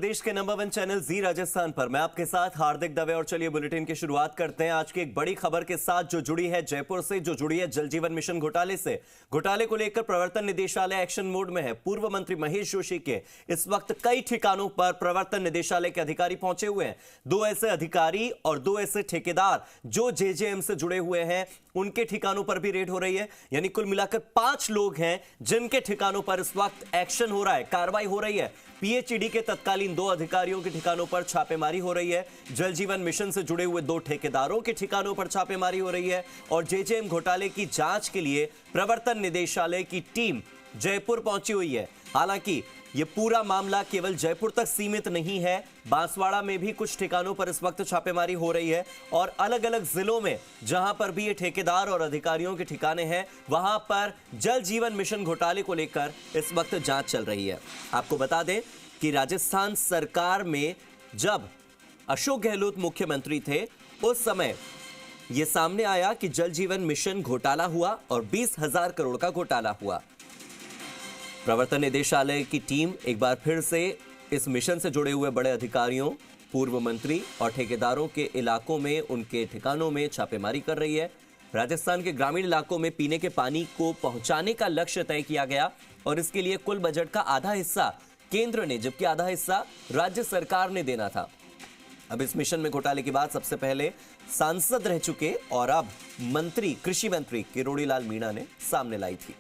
देश के number 1 channel जी राजस्थान पर मैं आपके साथ हार्दिक दवे। और चलिए बुलेटिन की शुरुआत करते हैं आज की एक बड़ी खबर के साथ जो जुड़ी है जयपुर से, जो जुड़ी है जल जीवन मिशन घोटाले से। घोटाले को लेकर प्रवर्तन निदेशालय एक्शन मोड में है। पूर्व मंत्री महेश जोशी के इस वक्त कई ठिकानों पर प्रवर्तन निदेशालय के अधिकारी पहुंचे हुए हैं। 2 ऐसे अधिकारी और 2 ऐसे ठेकेदार जो जेजेएम से जुड़े हुए हैं, उनके ठिकानों पर भी रेड हो रही है। यानी कुल मिलाकर 5 लोग हैं जिनके ठिकानों पर इस वक्त एक्शन हो रहा है, कार्रवाई हो रही है। पीएचईडी के तत्कालीन 2 अधिकारियों के ठिकानों पर छापेमारी हो रही है। जल जीवन मिशन से जुड़े हुए 2 ठेकेदारों के ठिकानों पर छापेमारी हो रही है। और जेजेएम घोटाले की जांच के लिए प्रवर्तन निदेशालय की टीम जयपुर पहुंची हुई है। हालांकि यह पूरा मामला केवल जयपुर तक सीमित नहीं है, बांसवाड़ा में भी कुछ ठिकानों पर इस वक्त छापेमारी हो रही है। और अलग अलग जिलों में जहां पर भी ये ठेकेदार और अधिकारियों के ठिकाने हैं, वहां पर जल जीवन मिशन घोटाले को लेकर इस वक्त जांच चल रही है। आपको बता दें कि राजस्थान सरकार में जब अशोक गहलोत मुख्यमंत्री थे, उस समय यह सामने आया कि जल जीवन मिशन घोटाला हुआ और 20,000 करोड़ का घोटाला हुआ। प्रवर्तन निदेशालय की टीम एक बार फिर से इस मिशन से जुड़े हुए बड़े अधिकारियों, पूर्व मंत्री और ठेकेदारों के इलाकों में, उनके ठिकानों में छापेमारी कर रही है। राजस्थान के ग्रामीण इलाकों में पीने के पानी को पहुंचाने का लक्ष्य तय किया गया और इसके लिए कुल बजट का आधा हिस्सा केंद्र ने, जबकि आधा हिस्सा राज्य सरकार ने देना था। अब इस मिशन में घोटाले के बाद सबसे पहले सांसद रह चुके और अब मंत्री, कृषि मंत्री किरोड़ी लाल मीणा ने सामने लाई थी।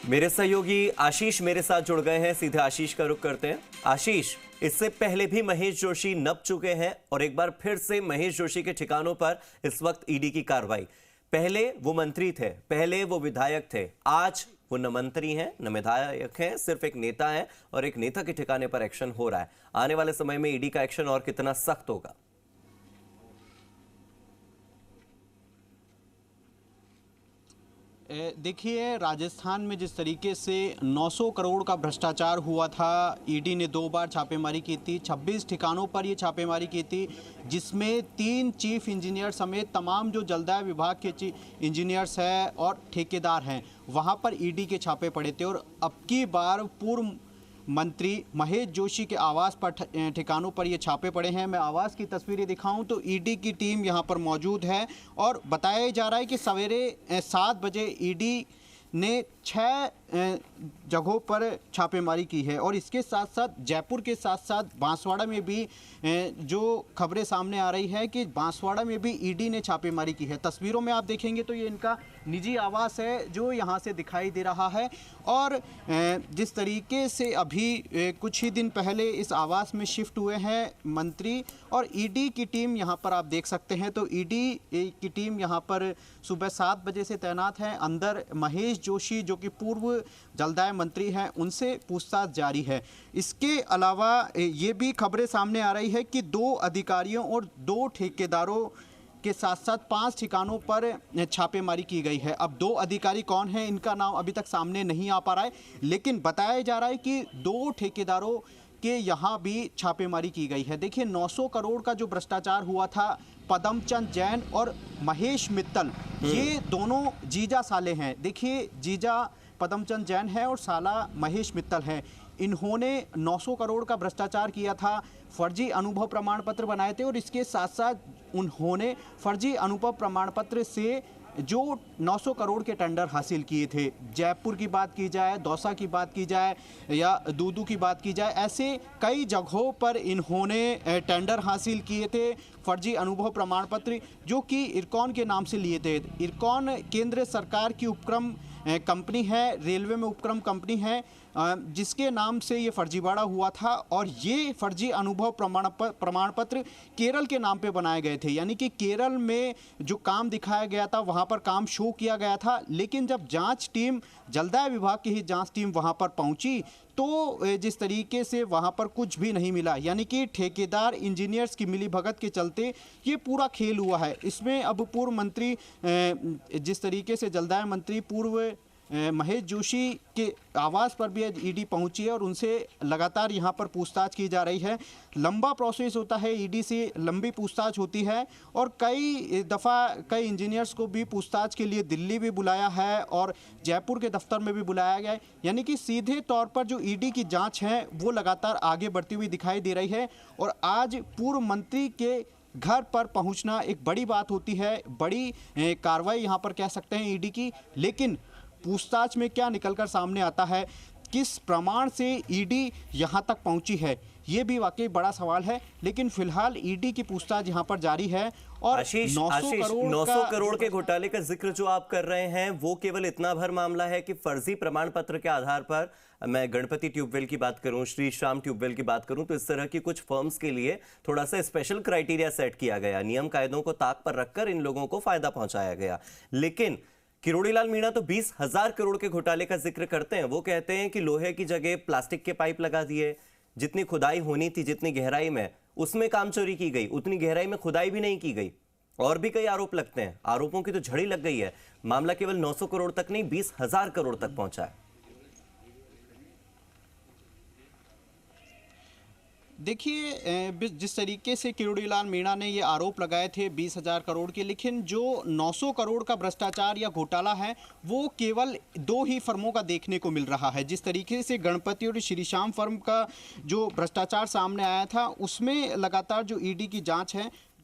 मेरे सहयोगी आशीष मेरे साथ जुड़ गए हैं, सीधे आशीष का रुख करते हैं। आशीष, इससे पहले भी महेश जोशी नप चुके हैं और एक बार फिर से महेश जोशी के ठिकानों पर इस वक्त ईडी की कार्रवाई। पहले वो मंत्री थे, पहले वो विधायक थे, आज वो न मंत्री हैं न विधायक हैं, सिर्फ एक नेता है और एक नेता के ठिकाने पर एक्शन हो रहा है। आने वाले समय में ईडी का एक्शन और कितना सख्त होगा? देखिए, राजस्थान में जिस तरीके से 900 करोड़ का भ्रष्टाचार हुआ था, ईडी ने 2 बार छापेमारी की थी, 26 ठिकानों पर ये छापेमारी की थी, जिसमें 3 चीफ इंजीनियर समेत तमाम जो जलदाय विभाग के इंजीनियर्स हैं और ठेकेदार हैं, वहाँ पर ईडी के छापे पड़े थे। और अब की बार पूर्व मंत्री महेश जोशी के आवास पर ठिकानों पर ये छापे पड़े हैं। मैं आवास की तस्वीरें दिखाऊं तो ईडी की टीम यहां पर मौजूद है और बताया जा रहा है कि सवेरे 7 बजे ईडी ने 6 जगहों पर छापेमारी की है। और इसके साथ साथ जयपुर के साथ साथ बांसवाड़ा में भी जो खबरें सामने आ रही है कि बांसवाड़ा में भी ईडी ने छापेमारी की है। तस्वीरों में आप देखेंगे तो ये इनका निजी आवास है जो यहाँ से दिखाई दे रहा है। और जिस तरीके से अभी कुछ ही दिन पहले इस आवास में शिफ्ट हुए हैं मंत्री और ईडी की टीम, यहाँ पर आप देख सकते हैं। तो ईडी की टीम यहाँ पर सुबह 7 बजे से तैनात है। अंदर महेश जोशी जो कि पूर्व जलदाय मंत्री हैं, उनसे पूछताछ जारी है। इसके अलावा ये भी खबरें सामने आ रही है कि 2 अधिकारियों और 2 ठेकेदारों के साथ साथ 5 ठिकानों पर छापेमारी की गई है। अब 2 अधिकारी कौन हैं, इनका नाम अभी तक सामने नहीं आ पा रहा है, लेकिन बताया जा रहा है कि 2 ठेकेदारों के यहाँ भी छापेमारी की गई है। देखिए, 900 करोड़ का जो भ्रष्टाचार हुआ था, पदमचंद जैन और महेश मित्तल, ये दोनों जीजा साले हैं। देखिए, जीजा पदमचंद जैन है और साला महेश मित्तल है। इन्होंने 900 करोड़ का भ्रष्टाचार किया था, फर्जी अनुभव प्रमाण पत्र बनाए थे और इसके साथ साथ उन्होंने फर्जी अनुभव प्रमाण पत्र से जो 900 करोड़ के टेंडर हासिल किए थे। जयपुर की बात की जाए, दौसा की बात की जाए या दूदू की बात की जाए, ऐसे कई जगहों पर इन्होंने टेंडर हासिल किए थे, फर्जी अनुभव प्रमाण पत्र जो कि इरकॉन के नाम से लिए थे। इरकॉन केंद्र सरकार की उपक्रम कंपनी है, रेलवे में उपक्रम कंपनी है, जिसके नाम से ये फर्जीवाड़ा हुआ था। और ये फर्जी अनुभव प्रमाण पत्र केरल के नाम पे बनाए गए थे। यानी कि केरल में जो काम दिखाया गया था, वहाँ पर काम शो किया गया था, लेकिन जब जांच टीम, जलदाय विभाग की ही जांच टीम वहाँ पर पहुँची तो जिस तरीके से वहाँ पर कुछ भी नहीं मिला। यानी कि ठेकेदार इंजीनियर्स की मिलीभगत के चलते ये पूरा खेल हुआ है। इसमें अब पूर्व मंत्री, जिस तरीके से जलदाय मंत्री पूर्व महेश जोशी के आवास पर भी ईडी पहुंची है और उनसे लगातार यहां पर पूछताछ की जा रही है। लंबा प्रोसेस होता है, ईडी से लंबी पूछताछ होती है और कई दफ़ा कई इंजीनियर्स को भी पूछताछ के लिए दिल्ली भी बुलाया है और जयपुर के दफ्तर में भी बुलाया गया है। यानी कि सीधे तौर पर जो ईडी की जांच है वो लगातार आगे बढ़ती हुई दिखाई दे रही है और आज पूर्व मंत्री के घर पर पहुंचना एक बड़ी बात होती है, बड़ी कार्रवाई यहां पर कह सकते हैं ईडी की। लेकिन पूछताछ में क्या निकलकर सामने आता है, किस प्रमाण से ईडी यहां तक पहुंची है, ये भी वाकई बड़ा सवाल है। लेकिन फिलहाल ईडी की पूछताछ यहां पर जारी है और आशीष 900 करोड़ के घोटाले का जिक्र जो आप कर रहे हैं वो केवल इतना भर मामला है कि फर्जी प्रमाण पत्र के आधार पर, मैं गणपति ट्यूबवेल की बात करूं, श्री श्याम ट्यूबवेल की बात करूं, तो इस तरह की कुछ फर्म्स के लिए थोड़ा सा स्पेशल क्राइटेरिया सेट किया गया, नियम कायदों को ताक पर रखकर इन लोगों को फायदा पहुंचाया गया। लेकिन किरोड़ीलाल मीणा तो 20,000 करोड़ के घोटाले का जिक्र करते हैं। वो कहते हैं कि लोहे की जगह प्लास्टिक के पाइप लगा दिए, जितनी खुदाई होनी थी जितनी गहराई में, उसमें काम चोरी की गई, उतनी गहराई में खुदाई भी नहीं की गई। और भी कई आरोप लगते हैं, आरोपों की तो झड़ी लग गई है। मामला केवल 900 करोड़ तक नहीं 20,000 करोड़ तक पहुंचा है। देखिए, जिस तरीके से किरोड़ीलाल मीणा ने ये आरोप लगाए थे 20,000 करोड़ के, लेकिन जो 900 करोड़ का भ्रष्टाचार या घोटाला है वो केवल 2 ही फर्मों का देखने को मिल रहा है। जिस तरीके से गणपति और श्री श्याम फर्म का जो भ्रष्टाचार सामने आया था उसमें लगातार जो ईडी की जांच है